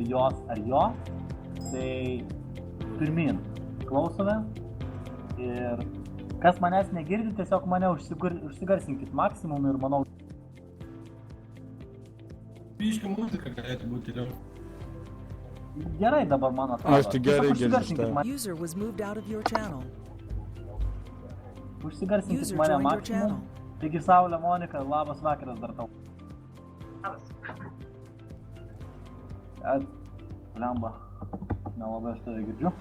jos ar jo, tai pirmin klausome ir kas manęs negirdi, tiesiog mane užsigarsinkit maksimum ir manau. Biški muzika galėtų būti jau. Gerai dabar man atrodo. Aš tik gerai užsigarsinkit girdžiu. mane. User was moved out of your channel. Užsigarsinkit User mane joined your maksimum. channel. Taigi Saulė Monika, labas vakaras dar tau. Lemba, nelabai aš tave girdžiu.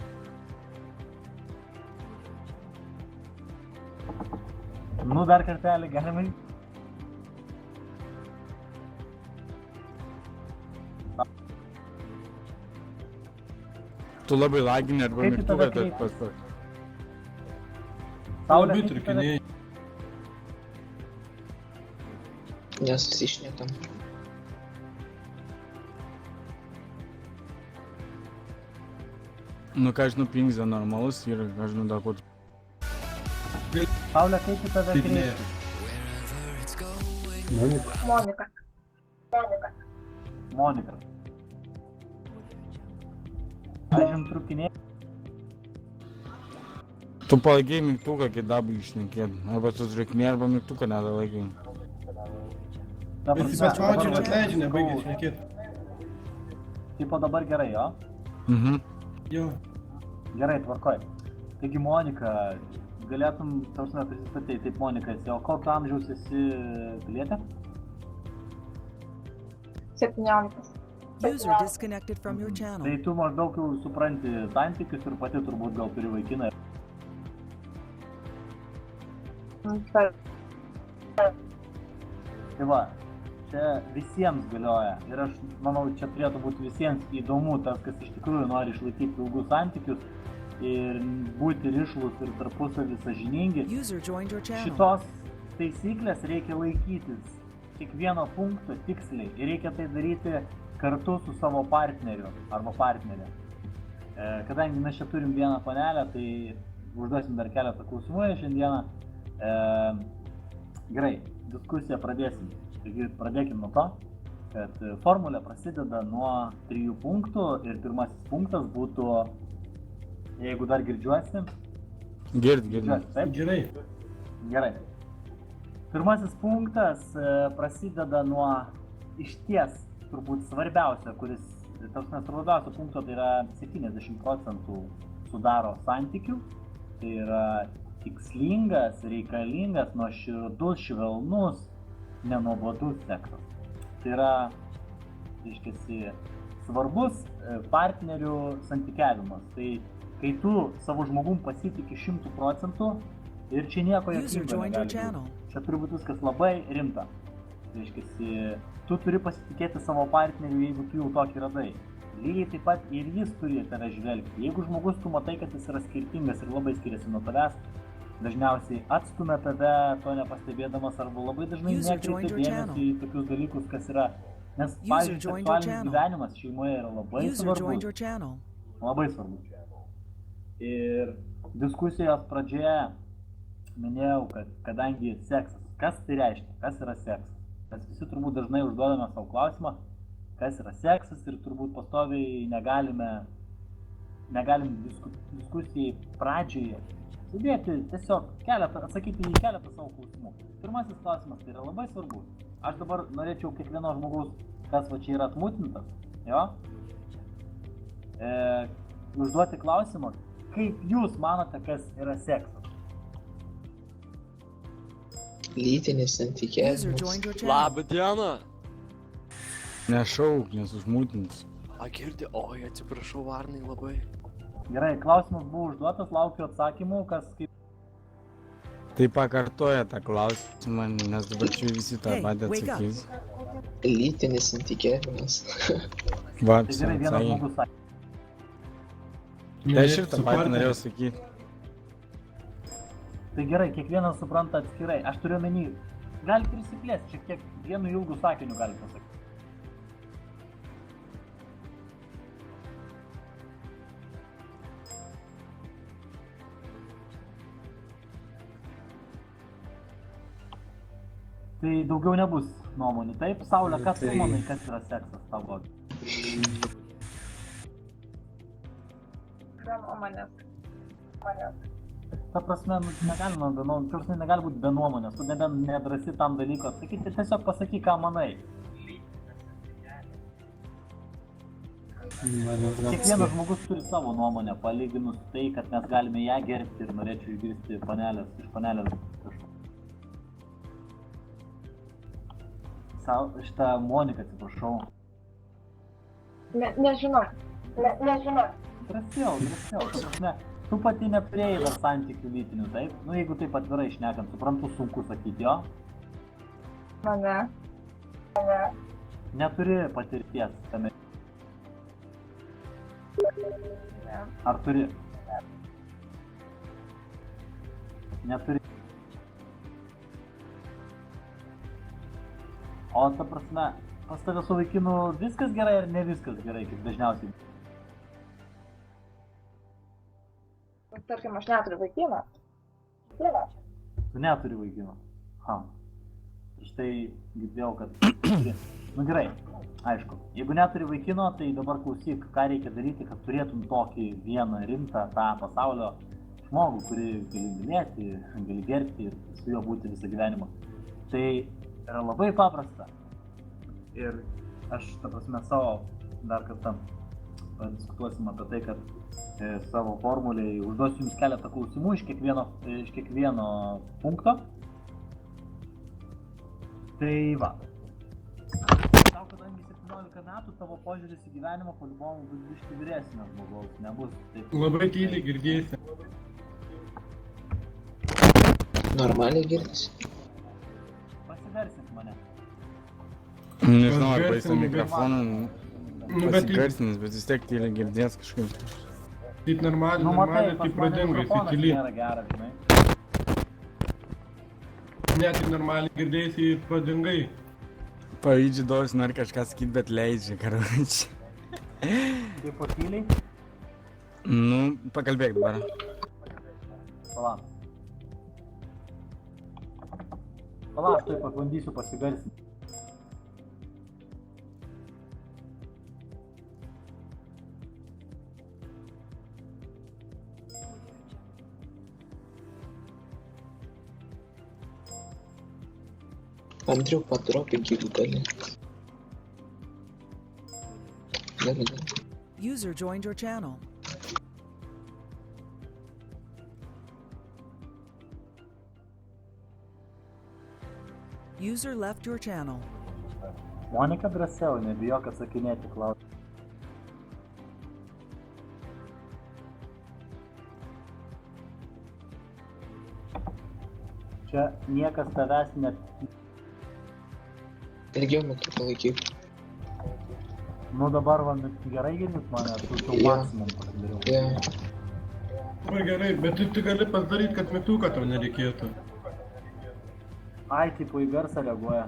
Nu, dar kartelį galima. Tu labai lagini arba Kaip į mygtuką tave tas kreiptis? pats. Saulė, Labai kaip tave- trukiniai. Nesusišnekam. Nu ką žinau, pingzė normalus ir ką žinau, dar kur. Saulė, kaip į tave Trukiniai. kreiptis? Monika. Monika. Aš jums trukinėjau. Tu palaikiai mygtuką, kai dabai išnekėt. Arba tu trukiniai, arba mygtuką nedalaikai. Bet jis paspaudžia ir atleidžia, nebaigia šnekėti. Tipo dabar gerai, jo? Mhm. Jo. Gerai, tvarkoj. Taigi Monika, galėtum, tausime, prisistatyti, taip Monika esi, o kokio amžiaus esi pilietė? 17. User disconnected from your channel. Tai tu maždaug jau supranti santykius ir pati turbūt gal turi vaikiną. Tai va, čia visiems galioja ir aš manau, čia turėtų būti visiems įdomu tas, kas iš tikrųjų nori išlaikyti ilgus santykius ir būti rišlus ir tarpusavį sąžiningi. User joined your channel. Šitos taisyklės reikia laikytis kiekvieno punkto tiksliai ir reikia tai daryti kartu su savo partneriu arba partnerė. Kadangi mes čia turim vieną panelę, tai užduosim dar keletą klausimų šiandieną. Gerai, diskusiją pradėsim. Taigi pradėkim nuo to, kad formulė prasideda nuo 3 punktų ir pirmasis punktas būtų, jeigu dar girdžiuosi. Girdi. Girdžiuosi, taip? Gerai. Gerai. Pirmasis punktas prasideda nuo išties turbūt svarbiausia, kuris, tas svarbiausio punkto, tai yra 70% sudaro santykių. Tai yra tikslingas, reikalingas, nuoširdus, švelnus, nenuobodus seksas. Tai yra, reiškiasi, svarbus partnerių santykiavimas. Tai kai tu savo žmogum pasitiki 100% ir čia nieko User jokingo joined your negali channel. būti. Čia turi būti viskas labai rimta. Reiškiasi, tu turi pasitikėti savo partneriu, jeigu tu jau tokį radai. Lygiai taip pat ir jis turi tave žvelgti. Jeigu žmogus tu matai, kad jis yra skirtingas ir labai skiriasi nuo tavęs, dažniausiai atstumia tave, to nepastebėdamas, arba labai dažnai User nekreipia joined your dėmesį į tokius dalykus, kas yra. Nes, pavyzdžiui, joined your seksualinis channel. gyvenimas šeimoje yra labai User joined svarbus. your channel. Labai svarbus. Ir diskusijos pradžioje minėjau, kad kadangi seksas, kas tai reiškia, kas yra seksas? Mes visi turbūt dažnai užduodame savo klausimą, kas yra seksas ir turbūt pastoviai negalim diskusijai pradžioje sudėti tiesiog atsakyti į keletą savo klausimų. Pirmasis klausimas tai yra labai svarbus. Aš dabar norėčiau kiekvieno žmogaus, kas va čia yra atmutintas, jo, užduoti klausimą, kaip jūs manote, kas yra seksas? Lytinis User santykiavimas. joined your channel. Labą dieną. Nešauk, nesužmūtins. Girdi, oi, atsiprašau, Varnai labai. Gerai, klausimas buvo užduotas, laukiu atsakymų, kas kaip... Tai pakartoja tą klausimą, nes dabar čia visi tą Hey, patį wake up. atsakys. Lytinis santykiavimas. Va, Tai gerai, vienas atsakė. žmogus sakė. Tai aš ir tą patį norėjau sakyti. Tai gerai, kiekvienas supranta atskirai. Aš turiu omeny, galite prisiplėsti, šiek tiek vienu ilgu sakiniu galite pasakyti. Tai daugiau nebus nuomonių. Taip, Saulė, kas tu manai, kas yra seksas tavo? Ta prasme, negalima, negali būti be nuomonės, tu nedrasi tam dalyko atsakyti, tiesiog pasakyk, ką manai. Kiekvienas žmogus turi savo nuomonę, palyginus tai, kad mes galime ją gerbti ir norėčiau išgirsti iš panelės šitą Moniką, atsiprašau. Nežinau. Drąsiau, prasme, tu pati nepriėjai dar santykių lytinių, taip? Nu, jeigu taip atvirai šnekant, suprantu, sunku sakyti, jo? Ne. Neturi patirties tame. Ar turi? Neturi. O ta prasme, pas tave su vaikinu viskas gerai ar ne viskas gerai, kaip dažniausiai? Tarkim, aš neturiu vaikino. Tu neturi vaikino. Ir štai girdėjau, kad turi. Nu gerai, aišku. Jeigu neturi vaikino, tai dabar klausyk, ką reikia daryti, kad turėtum tokį vieną rimtą tą pasaulio žmogų, kurį gali mylėti, gali gerbti ir su juo būti visą gyvenimą. Tai yra labai paprasta. Ir aš, ta prasme, savo dar kartą padiskutuosim apie tai, kad savo formuliai užduosiu jums keletą klausimų iš kiekvieno punkto. Tai va. Tau, kadangi 17 metų, tavo požiūris į gyvenimą po-libomu bus biškį vyresnio žmogaus, nebus taip. Labai tyliai girdėsi. Normaliai girdisi. Pasigarsink mane. Nežinau, ar baisiu mikrofoną pasigarsinis, bet vis tiek tyliai girdės kažkaip. Taip normaliai, taip pradingai, tai tyliai. Nėra geras, žinai. Ne, taip normaliai girdėsi pradingai. Pavydžiu daus, nori kažką sakyt, bet leidžia, karočiui. Taip po tyliai? Nu, pakalbėk dabar. Palauk. Palauk, tai pabandysiu pasigarsinti. Andriau, padropink, jeigu gali. Gali. User joined your channel. User left your channel. Monika drąsiau, nebijok atsakinėti klausimus. Čia niekas tavęs net... Ilgiau metu palaikyk. Nu dabar va, gerai girdit mane, tu maksimum pasidariau. Labai gerai, bet tu gali pasidaryti, kad mituką tau nereikėtų. Ai, tipo į garsą reaguoja,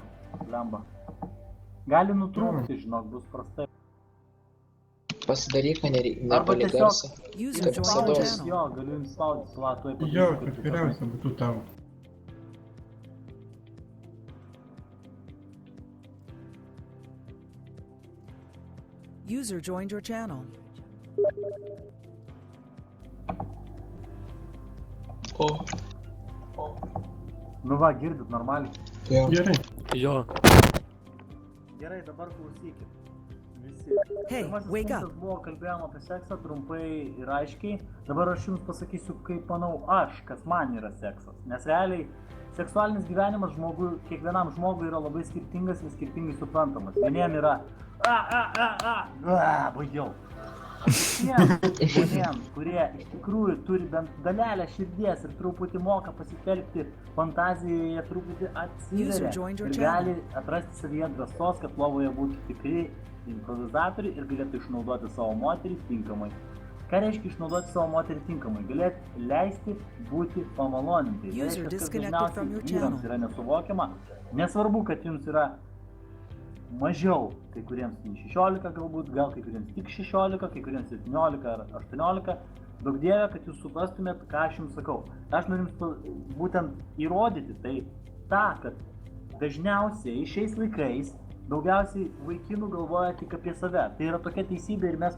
lemba. Gali nutrūkti, žinok, bus prastai. Pasidaryk, nepali Arba tiesiog- garsą. User Kaip joined your visados. channel. Jo, galiu jums spaudyti, tuoj padarysiu. Jo, kad geriausia būtų tau. User joined your channel. O, Nu va, girdit normaliai. jo. Gerai. Jo. Gerai, dabar klausykit. Visi. Hey, Pirmasis wake punktas up. buvo, kalbėjom apie seksą trumpai ir aiškiai. Dabar aš jums pasakysiu, kaip manau aš, kas man yra seksas. Nes realiai seksualinis gyvenimas kiekvienam žmogui yra labai skirtingas ir skirtingai suprantamas. Vieniem yra baigiau. Žmonėms, kurie iš tikrųjų turi bent dalelę širdies ir truputį moka pasitelkti fantazijoje, jie truputį atsiveria ir gali atrasti savyje drąsos, kad lovoje būtų tikri improvizatoriai ir galėtų išnaudoti savo moterį tinkamai. Ką reiškia išnaudoti savo moterį tinkamai? Galėtų leisti būti pamalonintai. Tai reiškia, kad dažniausiai vyrams yra nesuvokiama. Nesvarbu, kad jums yra mažiau, kai kuriems 16 galbūt, gal kai kuriems tik 16, kai kuriems 17 ar 18. Daug dievė, kad jūs suprastumėt, ką aš jums sakau. Aš noriu jums būtent įrodyti tai tą, kad dažniausiai šiais laikais daugiausiai vaikinų galvoja tik apie save. Tai yra tokia teisybė ir mes nuo